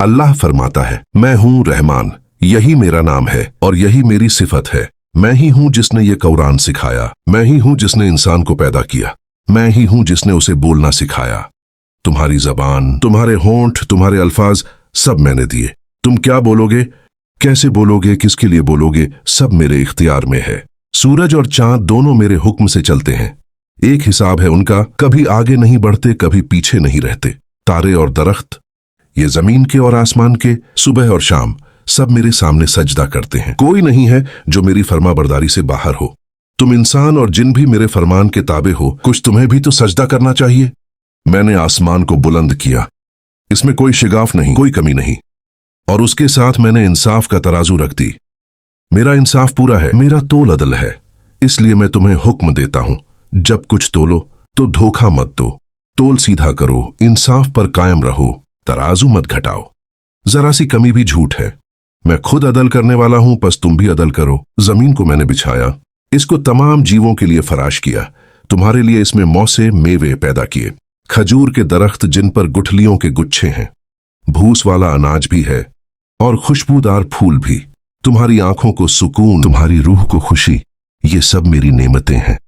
अल्लाह फरमाता है, मैं हूँ रहमान, यही मेरा नाम है और यही मेरी सिफत है। मैं ही हूँ जिसने ये कुरान सिखाया, मैं ही हूँ जिसने इंसान को पैदा किया, मैं ही हूँ जिसने उसे बोलना सिखाया। तुम्हारी जबान, तुम्हारे होंठ, तुम्हारे अल्फाज सब मैंने दिए। तुम क्या बोलोगे, कैसे बोलोगे, किसके लिए बोलोगे, सब मेरे इख्तियार में है। सूरज और चांद दोनों मेरे हुक्म से चलते हैं। एक हिसाब है उनका, कभी आगे नहीं बढ़ते, कभी पीछे नहीं रहते। तारे और दरख्त, ये जमीन के और आसमान के, सुबह और शाम सब मेरे सामने सजदा करते हैं। कोई नहीं है जो मेरी फरमाबरदारी से बाहर हो। तुम इंसान और जिन भी मेरे फरमान के ताबे हो, कुछ तुम्हें भी तो सजदा करना चाहिए। मैंने आसमान को बुलंद किया, इसमें कोई शिगाफ नहीं, कोई कमी नहीं, और उसके साथ मैंने इंसाफ का तराजू रख दी। मेरा इंसाफ पूरा है, मेरा तोल अदल है। इसलिए मैं तुम्हें हुक्म देता हूं, जब कुछ तोलो तो धोखा मत दो, तोल सीधा करो, इंसाफ पर कायम रहो, तराजू मत घटाओ। जरा सी कमी भी झूठ है। मैं खुद अदल करने वाला हूं, बस तुम भी अदल करो। जमीन को मैंने बिछाया, इसको तमाम जीवों के लिए फराश किया। तुम्हारे लिए इसमें मौसे मेवे पैदा किए, खजूर के दरख्त जिन पर गुठलियों के गुच्छे हैं, भूस वाला अनाज भी है और खुशबूदार फूल भी। तुम्हारी आंखों को सुकून, तुम्हारी रूह को खुशी, ये सब मेरी नेमतें हैं।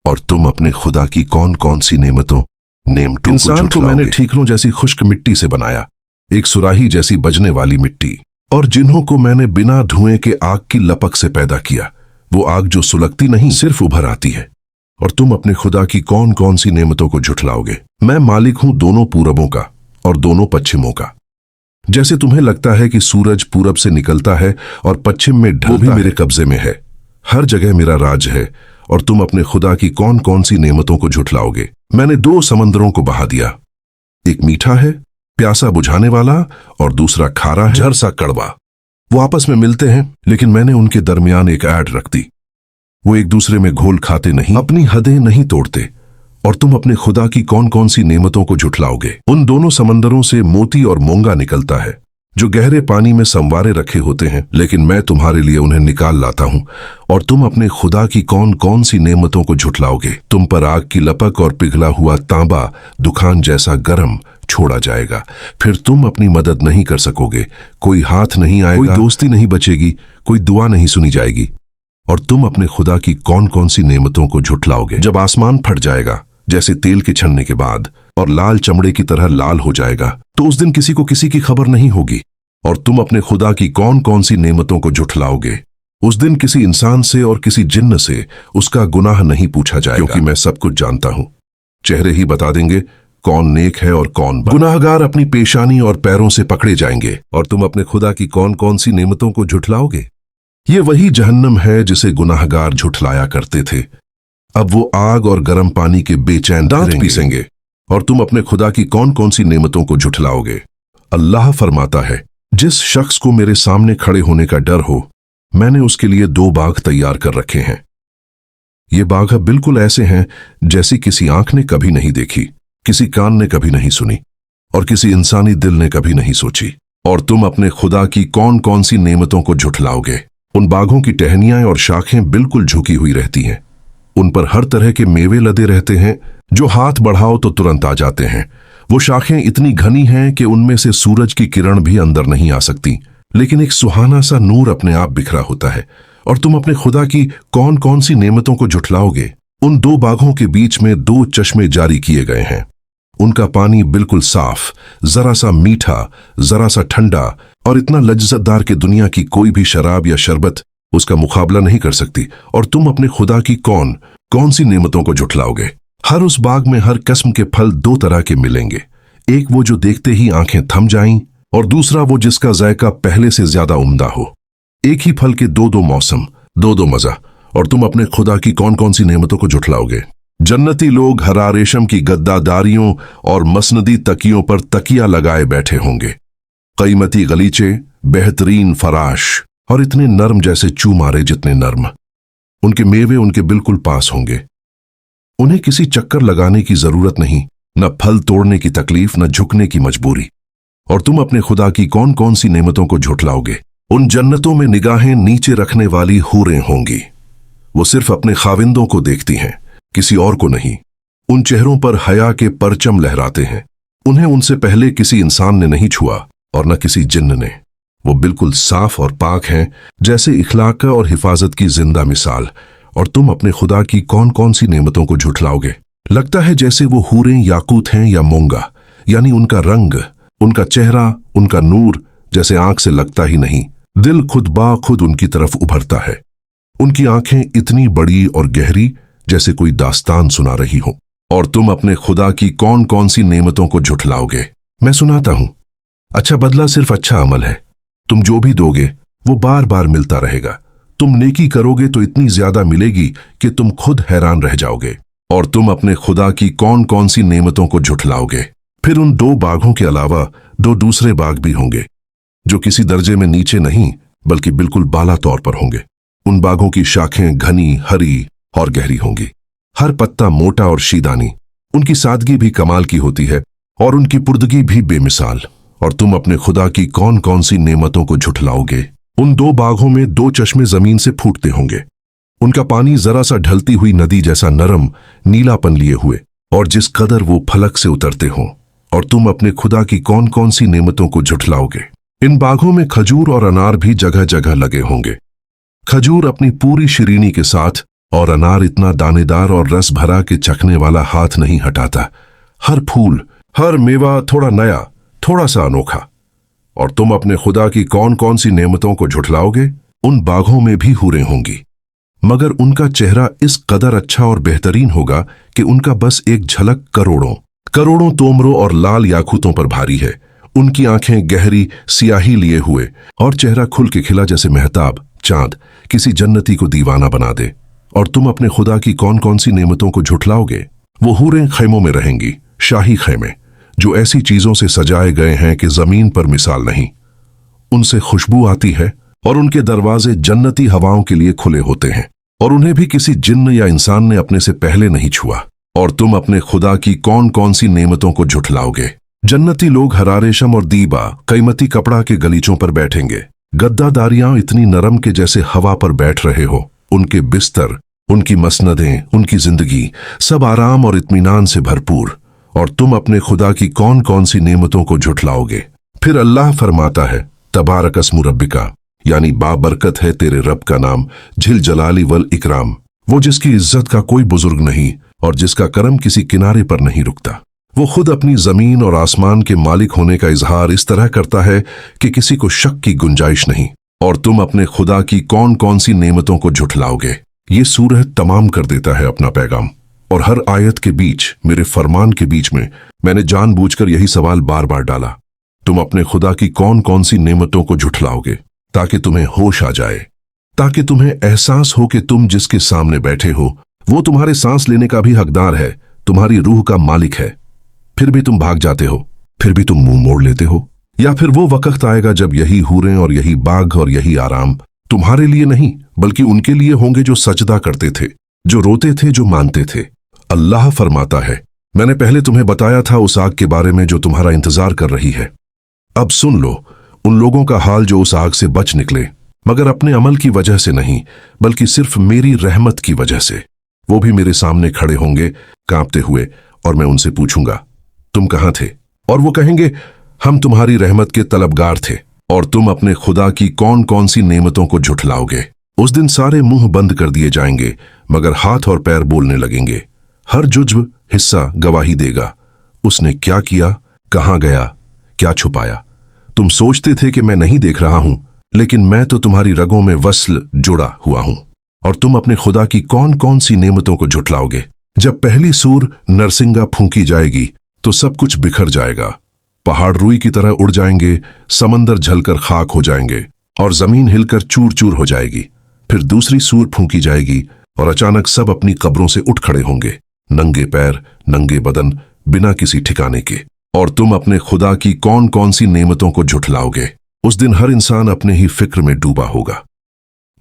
और तुम अपने खुदा की कौन कौन सी नेमतों, इंसान को मैंने ठीकरों जैसी खुश्क मिट्टी से बनाया, एक सुराही जैसी बजने वाली मिट्टी, और जिन्हों को मैंने बिना धुएं के आग की लपक से पैदा किया, वो आग जो सुलगती नहीं, सिर्फ उभर आती है। और तुम अपने खुदा की कौन कौन सी नेमतों को झुठलाओगे। मैं मालिक हूं दोनों पूरबों का और दोनों पश्चिमों का। जैसे तुम्हें लगता है कि सूरज पूरब से निकलता है और पश्चिम में ढलता, वो भी मेरे कब्जे में है। हर जगह मेरा राज है। और तुम अपने खुदा की कौन कौन सी नेमतों को झुठलाओगे। मैंने 2 समंदरों को बहा दिया, एक मीठा है, प्यासा बुझाने वाला, और दूसरा खारा है, झर सा कड़वा। वो आपस में मिलते हैं, लेकिन मैंने उनके दरमियान एक ऐड रख दी। वो एक दूसरे में घोल खाते नहीं, अपनी हदें नहीं तोड़ते। और तुम अपने खुदा की कौन कौन सी नेमतों को झुठलाओगे। उन दोनों समंदरों से मोती और मोंगा निकलता है, जो गहरे पानी में संवारे रखे होते हैं, लेकिन मैं तुम्हारे लिए उन्हें निकाल लाता हूं। और तुम अपने खुदा की कौन कौन सी नेमतों को झुठलाओगे। तुम पर आग की लपक और पिघला हुआ तांबा दुखान जैसा गरम छोड़ा जाएगा। फिर तुम अपनी मदद नहीं कर सकोगे, कोई हाथ नहीं आएगा, कोई दोस्ती नहीं बचेगी, कोई दुआ नहीं सुनी जाएगी। और तुम अपने खुदा की कौन कौन सी नेमतों को झुठलाओगे। जब आसमान फट जाएगा जैसे तेल के छनने के बाद, और लाल चमड़े की तरह लाल हो जाएगा, तो उस दिन किसी को किसी की खबर नहीं होगी। और तुम अपने खुदा की कौन कौन सी नेमतों को झुठलाओगे। उस दिन किसी इंसान से और किसी जिन्न से उसका गुनाह नहीं पूछा जाएगा, क्योंकि मैं सब कुछ जानता हूं। चेहरे ही बता देंगे कौन नेक है और कौन बद। गुनाहगार अपनी पेशानी और पैरों से पकड़े जाएंगे। और तुम अपने खुदा की कौन कौन सी नेमतों को झुठलाओगे। ये वही जहन्नम है जिसे गुनाहगार झुठलाया करते थे। अब वो आग और गर्म पानी के बेचैन दांत पीसेंगे। और तुम अपने खुदा की कौन कौन सी नेमतों को झुठलाओगे। अल्लाह फरमाता है, जिस शख्स को मेरे सामने खड़े होने का डर हो, मैंने उसके लिए 2 बाग तैयार कर रखे हैं। ये बाग बिल्कुल ऐसे हैं जैसी किसी आंख ने कभी नहीं देखी, किसी कान ने कभी नहीं सुनी, और किसी इंसानी दिल ने कभी नहीं सोची। और तुम अपने खुदा की कौन कौन सी नेमतों को झुठलाओगे। उन बागों की टहनियां और शाखें बिल्कुल झुकी हुई रहती हैं। उन पर हर तरह के मेवे लदे रहते हैं, जो हाथ बढ़ाओ तो तुरंत आ जाते हैं। वो शाखें इतनी घनी हैं कि उनमें से सूरज की किरण भी अंदर नहीं आ सकती, लेकिन एक सुहाना सा नूर अपने आप बिखरा होता है। और तुम अपने खुदा की कौन कौन सी नेमतों को झुठलाओगे। उन 2 बागों के बीच में 2 चश्मे जारी किए गए हैं। उनका पानी बिल्कुल साफ, जरा सा मीठा, जरा सा ठंडा, और इतना लज्जतदार कि दुनिया की कोई भी शराब या शरबत उसका मुकाबला नहीं कर सकती। और तुम अपने खुदा की कौन कौन सी नेमतों को झुठलाओगे। हर उस बाग में हर किस्म के फल 2 तरह के मिलेंगे। एक वो जो देखते ही आंखें थम जाएं, और दूसरा वो जिसका जायका पहले से ज्यादा उम्दा हो। एक ही फल के 2 मौसम, 2 मजा। और तुम अपने खुदा की कौन कौन सी नेमतों को झुठलाओगे। जन्नती लोग हरा रेशम की गद्दादारियों और मसनदी तकियों पर तकिया लगाए बैठे होंगे। कीमती गलीचे, बेहतरीन फराश, और इतने नर्म जैसे चूमारे जितने नर्म। उनके मेवे उनके बिल्कुल पास होंगे। उन्हें किसी चक्कर लगाने की जरूरत नहीं, न फल तोड़ने की तकलीफ, न झुकने की मजबूरी। और तुम अपने खुदा की कौन कौन सी नेमतों को झुठलाओगे। उन जन्नतों में निगाहें नीचे रखने वाली हूरें होंगी। वो सिर्फ अपने खाविंदों को देखती हैं, किसी और को नहीं। उन चेहरों पर हया के परचम लहराते हैं। उन्हें उनसे पहले किसी इंसान ने नहीं छुआ, और न किसी जिन्न ने। वो बिल्कुल साफ और पाक हैं, जैसे इखलाक और हिफाजत की जिंदा मिसाल। और तुम अपने खुदा की कौन कौन सी नेमतों को झुठलाओगे? लगता है जैसे वो हूरें याकूत हैं या मोंगा, यानी उनका रंग, उनका चेहरा, उनका नूर जैसे आंख से लगता ही नहीं। दिल खुद बा खुद उनकी तरफ उभरता है। उनकी आंखें इतनी बड़ी और गहरी जैसे कोई दास्तान सुना रही हो। और तुम अपने खुदा की कौन कौन सी नेमतों को झुठलाओगे? मैं सुनाता हूं। अच्छा बदला सिर्फ अच्छा अमल है। तुम जो भी दोगे वो बार बार मिलता रहेगा। तुम नेकी करोगे तो इतनी ज्यादा मिलेगी कि तुम खुद हैरान रह जाओगे। और तुम अपने खुदा की कौन कौन सी नेमतों को झुठलाओगे? फिर उन 2 बाघों के अलावा 2 दूसरे बाघ भी होंगे, जो किसी दर्जे में नीचे नहीं बल्कि बिल्कुल बाला तौर पर होंगे। उन बाघों की शाखें घनी, हरी और गहरी होंगी, हर पत्ता मोटा और शीदानी। उनकी सादगी भी कमाल की होती है और उनकी पुर्दगी भी बेमिसाल। और तुम अपने खुदा की कौन कौन सी नेमतों को झुठलाओगे? उन 2 बाघों में 2 चश्मे जमीन से फूटते होंगे। उनका पानी जरा सा ढलती हुई नदी जैसा नरम नीलापन लिए हुए, और जिस कदर वो फलक से उतरते हों। और तुम अपने खुदा की कौन कौन सी नेमतों को झुठलाओगे? इन बाघों में खजूर और अनार भी जगह जगह लगे होंगे। खजूर अपनी पूरी शिरीनी के साथ, और अनार इतना दानेदार और रस भरा कि चखने वाला हाथ नहीं हटाता। हर फूल, हर मेवा थोड़ा नया, थोड़ा सा अनोखा। और तुम अपने खुदा की कौन कौन सी नेमतों को झुठलाओगे? उन बाघों में भी हूरें होंगी, मगर उनका चेहरा इस कदर अच्छा और बेहतरीन होगा कि उनका बस एक झलक करोड़ों तोमरों और लाल याकूतों पर भारी है। उनकी आंखें गहरी सियाही लिए हुए और चेहरा खुल के खिला जैसे महताब चांद किसी जन्नती को दीवाना बना दे। और तुम अपने खुदा की कौन कौन सी नेमतों को झुठलाओगे? वो हूरें खैमों में रहेंगी, शाही खैमे, जो ऐसी चीजों से सजाए गए हैं कि जमीन पर मिसाल नहीं। उनसे खुशबू आती है और उनके दरवाजे जन्नती हवाओं के लिए खुले होते हैं, और उन्हें भी किसी जिन्न या इंसान ने अपने से पहले नहीं छुआ। और तुम अपने खुदा की कौन कौन सी नेमतों को झुठलाओगे? जन्नती लोग हरा रेशम और दीबा कीमती कपड़ा के गलीचों पर बैठेंगे। गद्दादारियां इतनी नरम के जैसे हवा पर बैठ रहे हो। उनके बिस्तर, उनकी मसनदें, उनकी जिंदगी सब आराम और इत्मीनान से भरपूर। और तुम अपने खुदा की कौन कौन सी नेमतों को झुठलाओगे? फिर अल्लाह फरमाता है, तबारक अस्मु रब्बिका, यानी बाबरकत है तेरे रब का नाम, झिल जलाली वल इकराम, वो जिसकी इज्जत का कोई बुजुर्ग नहीं और जिसका करम किसी किनारे पर नहीं रुकता। वो खुद अपनी जमीन और आसमान के मालिक होने का इजहार इस तरह करता है कि किसी को शक की गुंजाइश नहीं। और तुम अपने खुदा की कौन कौन सी नेमतों को झुठलाओगे? ये सूरह तमाम कर देता है अपना पैगाम। और हर आयत के बीच, मेरे फरमान के बीच में, मैंने जानबूझकर यही सवाल बार बार डाला, तुम अपने खुदा की कौन कौन सी नेमतों को झुठलाओगे? ताकि तुम्हें होश आ जाए, ताकि तुम्हें एहसास हो कि तुम जिसके सामने बैठे हो वो तुम्हारे सांस लेने का भी हकदार है, तुम्हारी रूह का मालिक है। फिर भी तुम भाग जाते हो, फिर भी तुम मुंह मोड़ लेते हो। या फिर वो वक्त आएगा जब यही हूरें और यही बाघ और यही आराम तुम्हारे लिए नहीं बल्कि उनके लिए होंगे जो सजदा करते थे, जो रोते थे, जो मानते थे। अल्लाह फरमाता है, मैंने पहले तुम्हें बताया था उस आग के बारे में जो तुम्हारा इंतजार कर रही है। अब सुन लो उन लोगों का हाल जो उस आग से बच निकले, मगर अपने अमल की वजह से नहीं बल्कि सिर्फ मेरी रहमत की वजह से। वो भी मेरे सामने खड़े होंगे कांपते हुए, और मैं उनसे पूछूंगा तुम कहां थे? और वो कहेंगे हम तुम्हारी रहमत के तलबगार थे। और तुम अपने खुदा की कौन कौन सी नेमतों को झुठलाओगे? उस दिन सारे मुंह बंद कर दिए जाएंगे, मगर हाथ और पैर बोलने लगेंगे। हर जुज्व हिस्सा गवाही देगा, उसने क्या किया, कहां गया, क्या छुपाया। तुम सोचते थे कि मैं नहीं देख रहा हूं, लेकिन मैं तो तुम्हारी रगों में वस्ल जुड़ा हुआ हूं। और तुम अपने खुदा की कौन कौन सी नेमतों को झुठलाओगे? जब पहली सूर नरसिंगा फूंकी जाएगी तो सब कुछ बिखर जाएगा। पहाड़ रुई की तरह उड़ जाएंगे, समंदर झलकर खाक हो जाएंगे और जमीन हिलकर चूर चूर हो जाएगी। फिर दूसरी सूर फूंकी जाएगी और अचानक सब अपनी कब्रों से उठ खड़े होंगे, नंगे पैर, नंगे बदन, बिना किसी ठिकाने के। और तुम अपने खुदा की कौन कौन सी नेमतों को झुठलाओगे? उस दिन हर इंसान अपने ही फिक्र में डूबा होगा।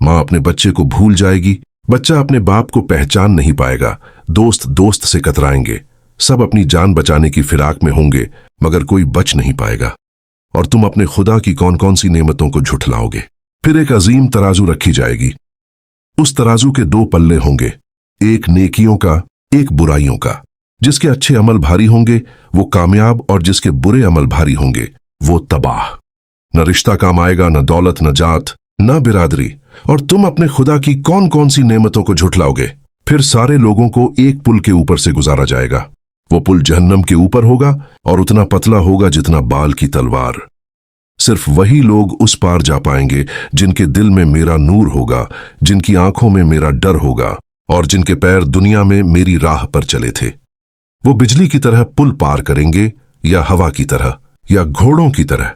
मां अपने बच्चे को भूल जाएगी, बच्चा अपने बाप को पहचान नहीं पाएगा, दोस्त दोस्त से कतराएंगे, सब अपनी जान बचाने की फिराक में होंगे मगर कोई बच नहीं पाएगा। और तुम अपने खुदा की कौन कौन सी नेमतों को झुठलाओगे? फिर एक अजीम तराजू रखी जाएगी। उस तराजू के 2 पल्ले होंगे, एक नेकियों का, एक बुराइयों का। जिसके अच्छे अमल भारी होंगे वो कामयाब और जिसके बुरे अमल भारी होंगे वो तबाह। न रिश्ता काम आएगा, न दौलत, न जात, न बिरादरी। और तुम अपने खुदा की कौन कौन सी नेमतों को झुठलाओगे। फिर सारे लोगों को एक पुल के ऊपर से गुजारा जाएगा। वो पुल जहन्नम के ऊपर होगा और उतना पतला होगा जितना बाल की तलवार। सिर्फ वही लोग उस पार जा पाएंगे जिनके दिल में मेरा नूर होगा, जिनकी आंखों में मेरा डर होगा और जिनके पैर दुनिया में मेरी राह पर चले थे। वो बिजली की तरह पुल पार करेंगे, या हवा की तरह, या घोड़ों की तरह,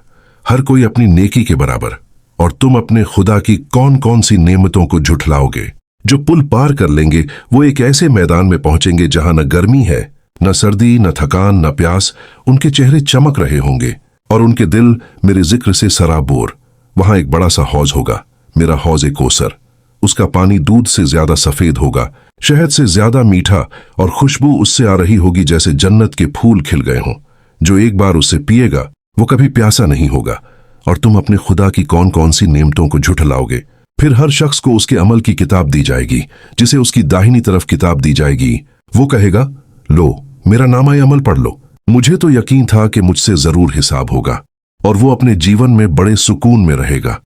हर कोई अपनी नेकी के बराबर। और तुम अपने खुदा की कौन कौन सी नेमतों को झुठलाओगे। जो पुल पार कर लेंगे वो एक ऐसे मैदान में पहुंचेंगे जहां न गर्मी है, न सर्दी, न थकान, न प्यास। उनके चेहरे चमक रहे होंगे और उनके दिल मेरे जिक्र से सराबोर। वहां एक बड़ा सा हौज होगा, मेरा हौज कोसर। उसका पानी दूध से ज्यादा सफेद होगा, शहद से ज्यादा मीठा, और खुशबू उससे आ रही होगी जैसे जन्नत के फूल खिल गए हों। जो एक बार उससे पिएगा वो कभी प्यासा नहीं होगा। और तुम अपने खुदा की कौन कौन सी नेमतों को झुठलाओगे। फिर हर शख्स को उसके अमल की किताब दी जाएगी, जिसे उसकी दाहिनी तरफ किताब दी जाएगी। वो कहेगा, लो मेरा नामा अमल पढ़ लो। मुझे तो यकीन था कि मुझसे जरूर हिसाब होगा। और वो अपने जीवन में बड़े सुकून में रहेगा।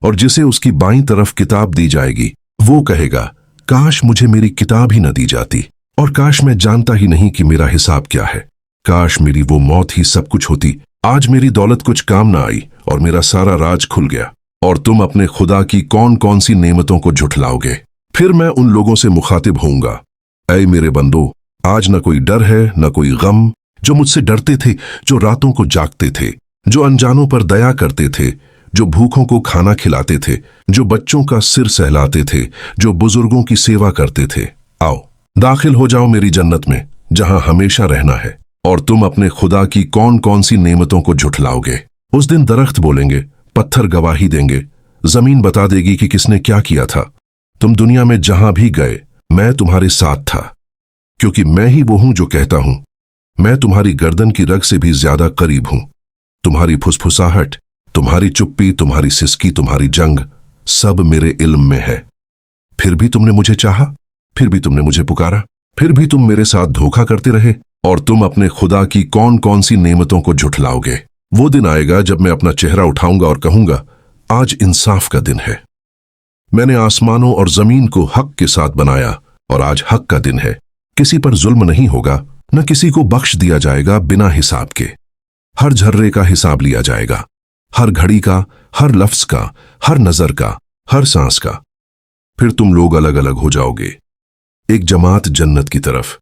और जिसे उसकी बाईं तरफ किताब दी जाएगी वो कहेगा, काश मुझे मेरी किताब ही न दी जाती, और काश मैं जानता ही नहीं कि मेरा हिसाब क्या है। काश मेरी वो मौत ही सब कुछ होती। आज मेरी दौलत कुछ काम ना आई और मेरा सारा राज खुल गया। और तुम अपने खुदा की कौन कौन सी नेमतों को झुठलाओगे। फिर मैं उन लोगों से मुखातिब होऊंगा, ऐ मेरे बंदो, आज न कोई डर है न कोई गम। जो मुझसे डरते थे, जो रातों को जागते थे, जो अनजानों पर दया करते थे, जो भूखों को खाना खिलाते थे, जो बच्चों का सिर सहलाते थे, जो बुजुर्गों की सेवा करते थे, आओ दाखिल हो जाओ मेरी जन्नत में जहां हमेशा रहना है। और तुम अपने खुदा की कौन कौन सी नेमतों को झुठलाओगे। उस दिन दरख्त बोलेंगे, पत्थर गवाही देंगे, जमीन बता देगी कि किसने क्या किया था। तुम दुनिया में जहां भी गए मैं तुम्हारे साथ था, क्योंकि मैं ही वो हूं जो कहता हूं। मैं तुम्हारी गर्दन की रग से भी ज्यादा करीब हूं। तुम्हारी फुसफुसाहट, तुम्हारी चुप्पी, तुम्हारी सिसकी, तुम्हारी जंग, सब मेरे इल्म में है। फिर भी तुमने मुझे चाहा, फिर भी तुमने मुझे पुकारा, फिर भी तुम मेरे साथ धोखा करते रहे। और तुम अपने खुदा की कौन कौन सी नेमतों को झुठलाओगे। वो दिन आएगा जब मैं अपना चेहरा उठाऊंगा और कहूंगा, आज इंसाफ का दिन है। मैंने आसमानों और जमीन को हक के साथ बनाया और आज हक का दिन है। किसी पर जुल्म नहीं होगा, न किसी को बख्श दिया जाएगा बिना हिसाब के। हर झर्रे का हिसाब लिया जाएगा, हर घड़ी का, हर लफ्ज का, हर नजर का, हर सांस का। फिर तुम लोग अलग अलग हो जाओगे, एक जमात जन्नत की तरफ,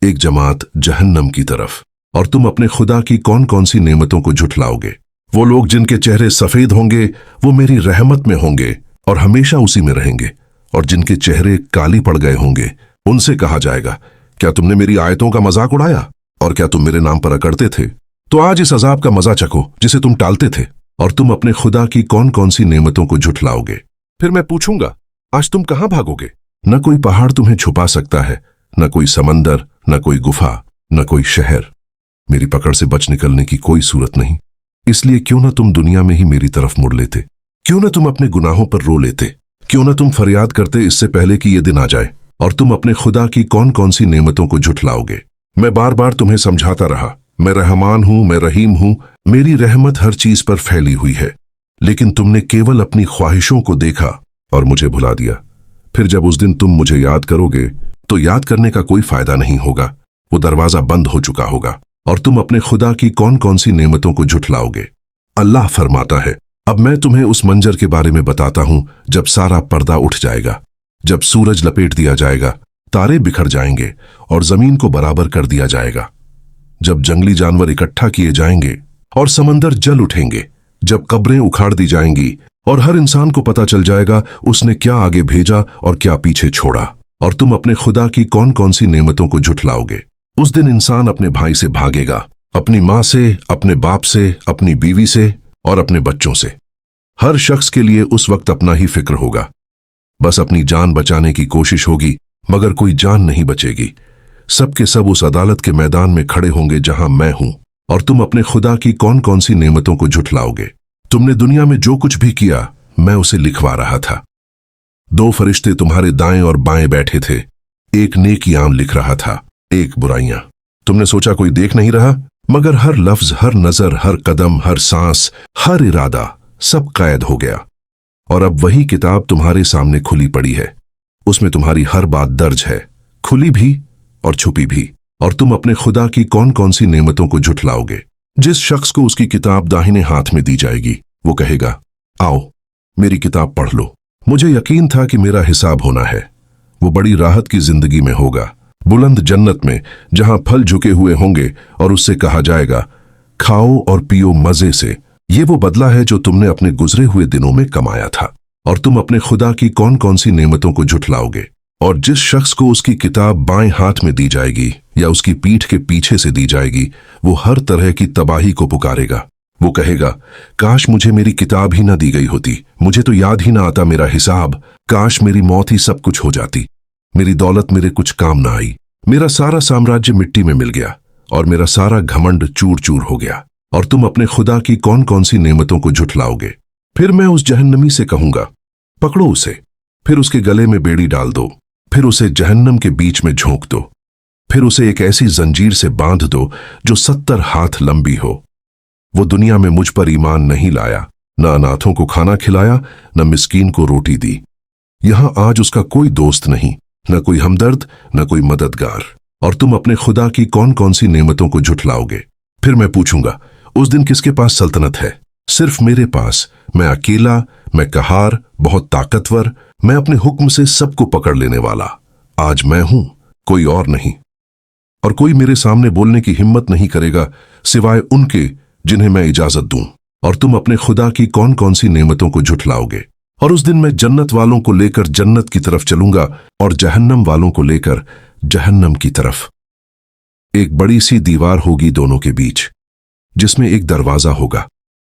एक जमात जहन्नम की तरफ। और तुम अपने खुदा की कौन कौन सी नेमतों को झुठलाओगे। वो लोग जिनके चेहरे सफेद होंगे वो मेरी रहमत में होंगे और हमेशा उसी में रहेंगे। और जिनके चेहरे काली पड़ गए होंगे उनसे कहा जाएगा, क्या तुमने मेरी आयतों का मजाक उड़ाया और क्या तुम मेरे नाम पर अकड़ते थे? तो आज इस अजाब का मजा चखो जिसे तुम टालते थे। और तुम अपने खुदा की कौन कौन सी नेमतों को झुठलाओगे। फिर मैं पूछूंगा, आज तुम कहां भागोगे? न कोई पहाड़ तुम्हें छुपा सकता है, न कोई समंदर, न कोई गुफा, न कोई शहर। मेरी पकड़ से बच निकलने की कोई सूरत नहीं। इसलिए क्यों न तुम दुनिया में ही मेरी तरफ मुड़ लेते, क्यों न तुम अपने गुनाहों पर रो लेते, क्यों न तुम फरियाद करते इससे पहले कि यह दिन आ जाए। और तुम अपने खुदा की कौन कौन सी नेमतों को झुठलाओगे। मैं बार बार तुम्हें समझाता रहा, मैं रहमान हूं, मैं रहीम हूं, मेरी रहमत हर चीज पर फैली हुई है। लेकिन तुमने केवल अपनी ख्वाहिशों को देखा और मुझे भुला दिया। फिर जब उस दिन तुम मुझे याद करोगे तो याद करने का कोई फायदा नहीं होगा, वो दरवाजा बंद हो चुका होगा। और तुम अपने खुदा की कौन कौन सी नेमतों को झुठलाओगे। अल्लाह फरमाता है, अब मैं तुम्हें उस मंजर के बारे में बताता हूं जब सारा पर्दा उठ जाएगा, जब सूरज लपेट दिया जाएगा, तारे बिखर जाएंगे और जमीन को बराबर कर दिया जाएगा, जब जंगली जानवर इकट्ठा किए जाएंगे और समंदर जल उठेंगे, जब कब्रें उखाड़ दी जाएंगी और हर इंसान को पता चल जाएगा उसने क्या आगे भेजा और क्या पीछे छोड़ा। और तुम अपने खुदा की कौन कौन सी नेमतों को झुठलाओगे। उस दिन इंसान अपने भाई से भागेगा, अपनी मां से, अपने बाप से, अपनी बीवी से और अपने बच्चों से। हर शख्स के लिए उस वक्त अपना ही फिक्र होगा, बस अपनी जान बचाने की कोशिश होगी, मगर कोई जान नहीं बचेगी। सबके सब उस अदालत के मैदान में खड़े होंगे जहां मैं हूं। और तुम अपने खुदा की कौन कौन सी नेमतों को झुठलाओगे। तुमने दुनिया में जो कुछ भी किया मैं उसे लिखवा रहा था। 2 फरिश्ते तुम्हारे दाएं और बाएं बैठे थे, एक नेकियां लिख रहा था, एक बुराइयां। तुमने सोचा कोई देख नहीं रहा, मगर हर लफ्ज, हर नजर, हर कदम, हर सांस, हर इरादा सब कैद हो गया। और अब वही किताब तुम्हारे सामने खुली पड़ी है। उसमें तुम्हारी हर बात दर्ज है, खुली भी और छुपी भी। और तुम अपने खुदा की कौन कौन सी नेमतों को झुठलाओगे। जिस शख्स को उसकी किताब दाहिने हाथ में दी जाएगी, वो कहेगा, आओ मेरी किताब पढ़ लो, मुझे यकीन था कि मेरा हिसाब होना है। वो बड़ी राहत की जिंदगी में होगा, बुलंद जन्नत में, जहां फल झुके हुए होंगे और उससे कहा जाएगा, खाओ और पियो मजे से, ये वो बदला है जो तुमने अपने गुजरे हुए दिनों में कमाया था। और तुम अपने खुदा की कौन कौन सी नेमतों को झुठलाओगे। और जिस शख्स को उसकी किताब बाएं हाथ में दी जाएगी या उसकी पीठ के पीछे से दी जाएगी, वो हर तरह की तबाही को पुकारेगा। वो कहेगा, काश मुझे मेरी किताब ही ना दी गई होती, मुझे तो याद ही ना आता मेरा हिसाब, काश मेरी मौत ही सब कुछ हो जाती, मेरी दौलत मेरे कुछ काम ना आई, मेरा सारा साम्राज्य मिट्टी में मिल गया और मेरा सारा घमंड चूर चूर हो गया। और तुम अपने खुदा की कौन कौन सी नेमतों को झुठलाओगे। फिर मैं उस जहन्नमी से कहूंगा, पकड़ो उसे, फिर उसके गले में बेड़ी डाल दो, फिर उसे जहन्नम के बीच में झोंक दो, फिर उसे एक ऐसी जंजीर से बांध दो जो 70 हाथ लंबी हो। वो दुनिया में मुझ पर ईमान नहीं लाया, न अनाथों को खाना खिलाया, न मिस्कीन को रोटी दी। यहां आज उसका कोई दोस्त नहीं, न कोई हमदर्द, न कोई मददगार। और तुम अपने खुदा की कौन कौन सी नेमतों को झुठलाओगे। फिर मैं पूछूंगा, उस दिन किसके पास सल्तनत है। सिर्फ मेरे पास। मैं अकेला, मैं कहार, बहुत ताकतवर, मैं अपने हुक्म से सबको पकड़ लेने वाला। आज मैं हूं, कोई और नहीं। और कोई मेरे सामने बोलने की हिम्मत नहीं करेगा सिवाय उनके जिन्हें मैं इजाजत दूं। और तुम अपने खुदा की कौन कौन सी नेमतों को झुठलाओगे। और उस दिन मैं जन्नत वालों को लेकर जन्नत की तरफ चलूंगा और जहन्नम वालों को लेकर जहन्नम की तरफ। एक बड़ी सी दीवार होगी दोनों के बीच, जिसमें एक दरवाजा होगा,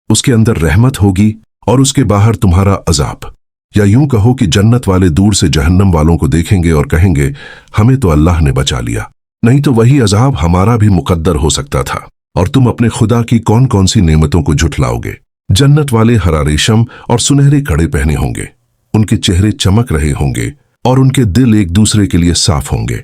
उसके अंदर रहमत होगी और उसके बाहर तुम्हारा अजाब। या यूं कहो कि जन्नत वाले दूर से जहन्नम वालों को देखेंगे और कहेंगे, हमें तो अल्लाह ने बचा लिया, नहीं तो वही अजाब हमारा भी मुकद्दर हो सकता था। और तुम अपने खुदा की कौन कौन सी नेमतों को झुठलाओगे। जन्नत वाले हरा रेशम और सुनहरे कड़े पहने होंगे, उनके चेहरे चमक रहे होंगे और उनके दिल एक दूसरे के लिए साफ होंगे।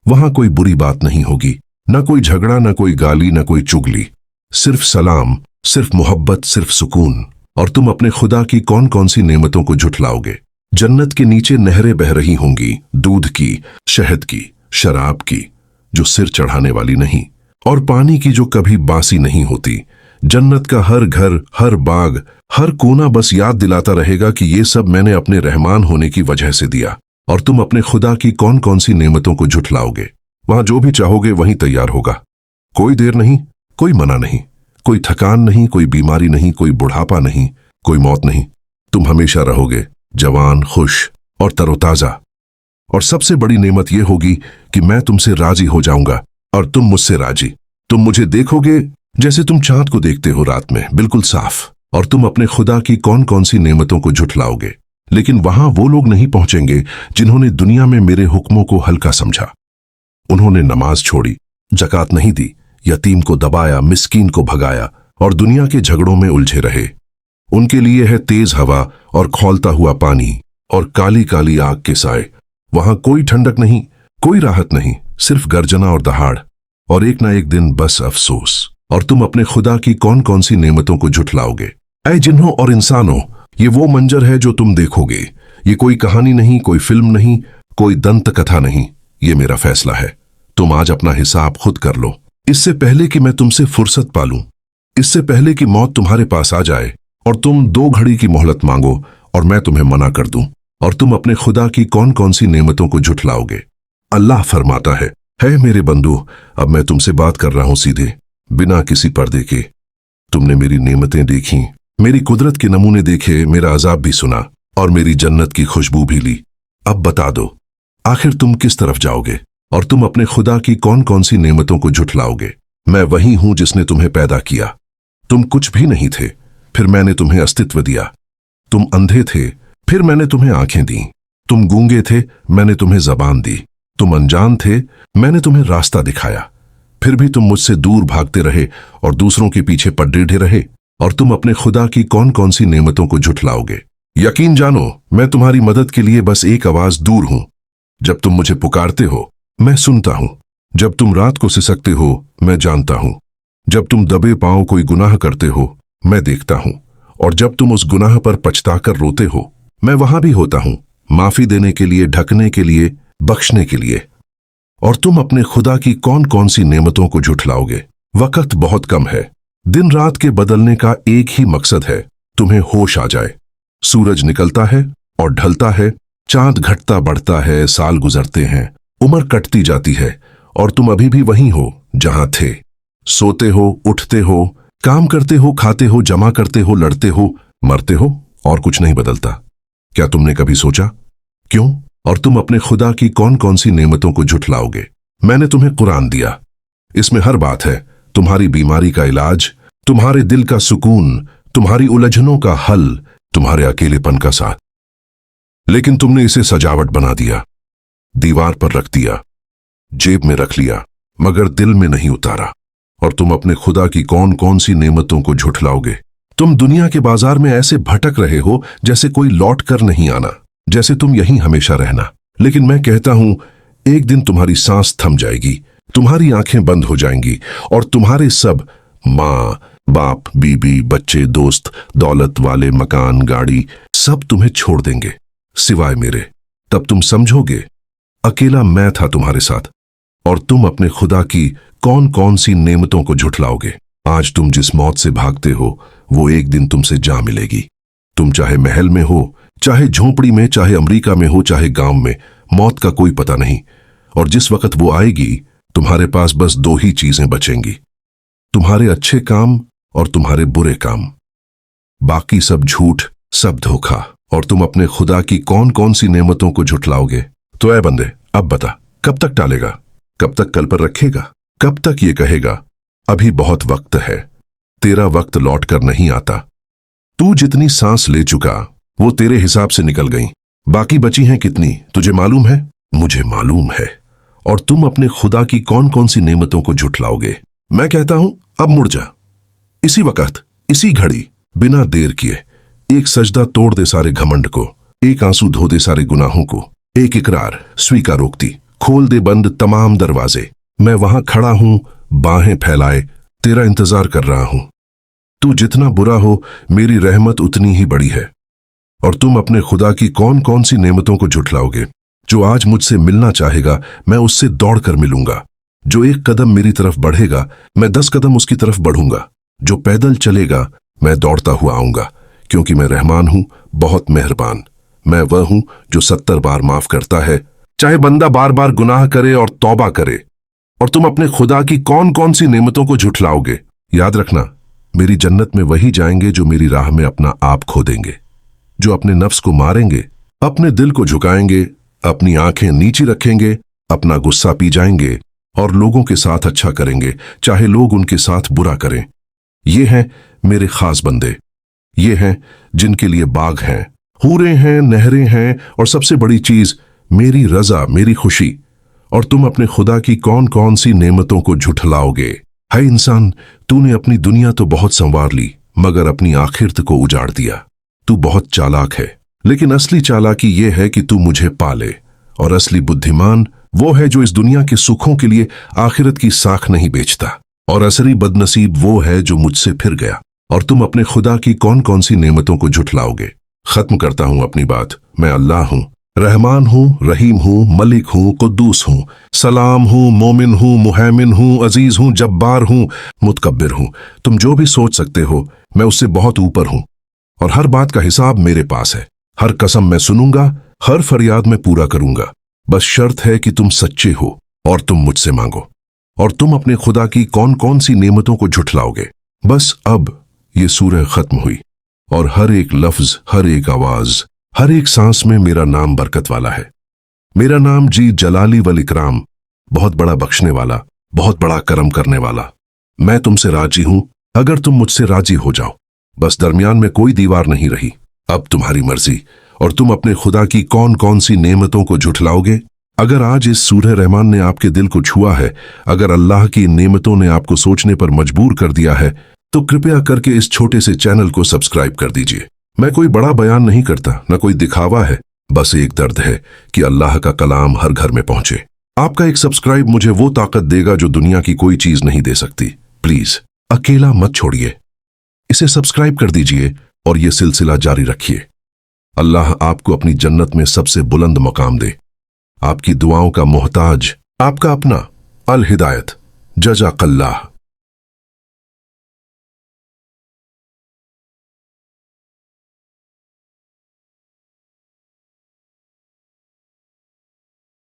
वहां कोई बुरी बात नहीं होगी, न कोई झगड़ा, न कोई गाली, न कोई चुगली, सिर्फ सलाम, सिर्फ मोहब्बत, सिर्फ सुकून। और तुम अपने खुदा की कौन कौन सी नेमतों को झुठलाओगे। जन्नत के नीचे नहरें बह रही होंगी, दूध की, शहद की, शराब की, जो सिर चढ़ाने वाली नहीं, और पानी की जो कभी बासी नहीं होती। जन्नत का हर घर, हर बाग, हर कोना बस याद दिलाता रहेगा कि ये सब मैंने अपने रहमान होने की वजह से दिया। और तुम अपने खुदा की कौन कौन सी नेमतों को झुठलाओगे। वहां जो भी चाहोगे वहीं तैयार होगा, कोई देर नहीं, कोई मना नहीं, कोई थकान नहीं, कोई बीमारी नहीं, कोई बुढ़ापा नहीं, कोई मौत नहीं। तुम हमेशा रहोगे जवान, खुश और तरोताजा। और सबसे बड़ी नेमत यह होगी कि मैं तुमसे राजी हो जाऊंगा और तुम मुझसे राजी। तुम मुझे देखोगे जैसे तुम चांद को देखते हो रात में, बिल्कुल साफ। और तुम अपने खुदा की कौन कौन सी नेमतों को झुठलाओगे। लेकिन वहां वो लोग नहीं पहुंचेंगे जिन्होंने दुनिया में मेरे हुक्मों को हल्का समझा। उन्होंने नमाज छोड़ी, जकात नहीं दी, यतीम को दबाया, मिस्कीन को भगाया और दुनिया के झगड़ों में उलझे रहे। उनके लिए है तेज हवा और खौलता हुआ पानी और काली काली आग के साए। वहां कोई ठंडक नहीं, कोई राहत नहीं, सिर्फ गर्जना और दहाड़ और एक ना एक दिन बस अफसोस। और तुम अपने खुदा की कौन कौन सी नेमतों को झुठलाओगे। ऐ जिन्हों और इंसानों, ये वो मंजर है जो तुम देखोगे। ये कोई कहानी नहीं, कोई फिल्म नहीं, कोई दंत कथा नहीं, ये मेरा फैसला है। तुम आज अपना हिसाब खुद कर लो, इससे पहले कि मैं तुमसे फुर्सत पालूं, इससे पहले कि मौत तुम्हारे पास आ जाए और तुम 2 घड़ी की मोहलत मांगो और मैं तुम्हें मना कर दूं। और तुम अपने खुदा की कौन कौन सी नेमतों को झुठलाओगे। अल्लाह फरमाता है मेरे बंदू, अब मैं तुमसे बात कर रहा हूं सीधे, बिना किसी पर्दे के। तुमने मेरी नेमतें देखी, मेरी कुदरत के नमूने देखे, मेरा अजाब भी सुना और मेरी जन्नत की खुशबू भी ली। अब बता दो, आखिर तुम किस तरफ जाओगे। और तुम अपने खुदा की कौन कौन सी नेमतों को झुठलाओगे। मैं वही हूं जिसने तुम्हें पैदा किया। तुम कुछ भी नहीं थे, फिर मैंने तुम्हें अस्तित्व दिया। तुम अंधे थे, फिर मैंने तुम्हें आंखें दी। तुम गूंगे थे, मैंने तुम्हें जबान दी। तुम अनजान थे, मैंने तुम्हें रास्ता दिखाया। फिर भी तुम मुझसे दूर भागते रहे और दूसरों के पीछे पड़े रहे। और तुम अपने खुदा की कौन कौन सी नेमतों को झुठलाओगे। यकीन जानो, मैं तुम्हारी मदद के लिए बस एक आवाज दूर हूं। जब तुम मुझे पुकारते हो, मैं सुनता हूं। जब तुम रात को सिसकते हो, मैं जानता हूं। जब तुम दबे पांव कोई गुनाह करते हो मैं देखता हूं, और जब तुम उस गुनाह पर पछताकर रोते हो मैं वहां भी होता हूं, माफी देने के लिए, ढकने के लिए, बख्शने के लिए। और तुम अपने खुदा की कौन कौन सी नेमतों को झुठलाओगे। वक्त बहुत कम है। दिन रात के बदलने का एक ही मकसद है, तुम्हें होश आ जाए। सूरज निकलता है और ढलता है, चांद घटता बढ़ता है, साल गुजरते हैं, उम्र कटती जाती है, और तुम अभी भी वहीं हो जहां थे। सोते हो, उठते हो, काम करते हो, खाते हो, जमा करते हो, लड़ते हो, मरते हो, और कुछ नहीं बदलता। क्या तुमने कभी सोचा क्यों? और तुम अपने खुदा की कौन कौन सी नेमतों को झुठलाओगे। मैंने तुम्हें कुरान दिया, इसमें हर बात है, तुम्हारी बीमारी का इलाज, तुम्हारे दिल का सुकून, तुम्हारी उलझनों का हल, तुम्हारे अकेलेपन का साथ। लेकिन तुमने इसे सजावट बना दिया, दीवार पर रख दिया, जेब में रख लिया, मगर दिल में नहीं उतारा। और तुम अपने खुदा की कौन कौन सी नेमतों को झुठलाओगे। तुम दुनिया के बाजार में ऐसे भटक रहे हो जैसे कोई लौट कर नहीं आना, जैसे तुम यहीं हमेशा रहना। लेकिन मैं कहता हूं, एक दिन तुम्हारी सांस थम जाएगी, तुम्हारी आंखें बंद हो जाएंगी, और तुम्हारे सब माँ, बाप, बीबी, बच्चे, दोस्त, दौलत वाले, मकान, गाड़ी, सब तुम्हें छोड़ देंगे सिवाय मेरे। तब तुम समझोगे अकेला मैं था तुम्हारे साथ। और तुम अपने खुदा की कौन कौन सी नेमतों को झुठलाओगे। आज तुम जिस मौत से भागते हो वो एक दिन तुमसे जा मिलेगी। तुम चाहे महल में हो, चाहे झोपड़ी में, चाहे अमेरिका में हो, चाहे गांव में, मौत का कोई पता नहीं। और जिस वक्त वो आएगी तुम्हारे पास बस दो ही चीजें बचेंगी, तुम्हारे अच्छे काम और तुम्हारे बुरे काम। बाकी सब झूठ, सब धोखा। और तुम अपने खुदा की कौन कौन सी नेमतों को झुठलाओगे। तो ऐ बंदे, अब बता, कब तक टालेगा, कब तक कल पर रखेगा, कब तक ये कहेगा अभी बहुत वक्त है। तेरा वक्त लौट कर नहीं आता। तू जितनी सांस ले चुका वो तेरे हिसाब से निकल गई, बाकी बची हैं कितनी तुझे मालूम है, मुझे मालूम है। और तुम अपने खुदा की कौन कौन सी नेमतों को झुठलाओगे। मैं कहता हूं, अब मुड़ जा, इसी वक्त, इसी घड़ी, बिना देर किए। एक सजदा तोड़ दे सारे घमंड को, एक आंसू धो दे सारे गुनाहों को, एक इकरार स्वीकारोक्ति, खोल दे बंद तमाम दरवाजे। मैं वहां खड़ा हूं, बाहें फैलाए तेरा इंतजार कर रहा हूं। तू जितना बुरा हो मेरी रहमत उतनी ही बड़ी है। और तुम अपने खुदा की कौन कौन सी नेमतों को झुठलाओगे। जो आज मुझसे मिलना चाहेगा मैं उससे दौड़कर मिलूंगा। जो एक कदम मेरी तरफ बढ़ेगा मैं 10 कदम उसकी तरफ बढ़ूंगा। जो पैदल चलेगा मैं दौड़ता हुआ आऊंगा, क्योंकि मैं रहमान हूं, बहुत मेहरबान। मैं वह हूं जो 70 बार माफ करता है, चाहे बंदा बार बार गुनाह करे और तौबा करे। और तुम अपने खुदा की कौन कौन सी नेमतों को झुठलाओगे। याद रखना, मेरी जन्नत में वही जाएंगे जो मेरी राह में अपना आप खो देंगे, जो अपने नफ्स को मारेंगे, अपने दिल को झुकाएंगे, अपनी आंखें नीची रखेंगे, अपना गुस्सा पी जाएंगे और लोगों के साथ अच्छा करेंगे, चाहे लोग उनके साथ बुरा करें। ये हैं मेरे खास बंदे, ये हैं जिनके लिए बाग हैं, हूरें हैं, नहरें हैं, और सबसे बड़ी चीज मेरी रजा, मेरी खुशी। और तुम अपने खुदा की कौन कौन सी नेमतों को झुठलाओगे। है इंसान, तूने अपनी दुनिया तो बहुत संवार ली, मगर अपनी आखिरत को उजाड़ दिया। तू बहुत चालाक है, लेकिन असली चालाकी ये है कि तू मुझे पाले। और असली बुद्धिमान वो है जो इस दुनिया के सुखों के लिए आखिरत की साख नहीं बेचता। और असली बदनसीब वो है जो मुझसे फिर गया। और तुम अपने खुदा की कौन कौन सी नेमतों को झुठलाओगे। खत्म करता हूं अपनी बात। मैं अल्लाह हूं, रहमान हूं, रहीम हूं, मलिक हूं, कुद्दूस हूं, सलाम हूं, मोमिन हूं, मुहैमिन हूं, अजीज हूं, जब्बार हूं, मुतकब्बिर हूं। तुम जो भी सोच सकते हो मैं उससे बहुत ऊपर हूं, और हर बात का हिसाब मेरे पास है। हर कसम मैं सुनूंगा, हर फरियाद में पूरा करूंगा। बस शर्त है कि तुम सच्चे हो और तुम मुझसे मांगो। और तुम अपने खुदा की कौन कौन सी नेमतों को झुठलाओगे। बस अब ये सूरह खत्म हुई, और हर एक लफ्ज, हर एक आवाज, हर एक सांस में मेरा नाम बरकत वाला है। मेरा नाम जी जलाली वल इकराम, बहुत बड़ा बख्शने वाला, बहुत बड़ा करम करने वाला। मैं तुमसे राजी हूं अगर तुम मुझसे राजी हो जाओ। बस दरमियान में कोई दीवार नहीं रही। अब तुम्हारी मर्जी। और तुम अपने खुदा की कौन कौन सी नेमतों को झुठलाओगे। अगर आज इस सूरह रहमान ने आपके दिल को छुआ है, अगर अल्लाह की नेमतों ने आपको सोचने पर मजबूर कर दिया है, तो कृपया करके इस छोटे से चैनल को सब्सक्राइब कर दीजिए। मैं कोई बड़ा बयान नहीं करता, न कोई दिखावा है, बस एक दर्द है कि अल्लाह का कलाम हर घर में पहुंचे। आपका एक सब्सक्राइब मुझे वो ताकत देगा जो दुनिया की कोई चीज नहीं दे सकती। प्लीज अकेला मत छोड़िए। इसे सब्सक्राइब कर दीजिए और ये सिलसिला जारी रखिए। अल्लाह आपको अपनी जन्नत में सबसे बुलंद मकाम दे। आपकी दुआओं का मोहताज आपका अपना अल हिदायत। जज़ाकल्लाह।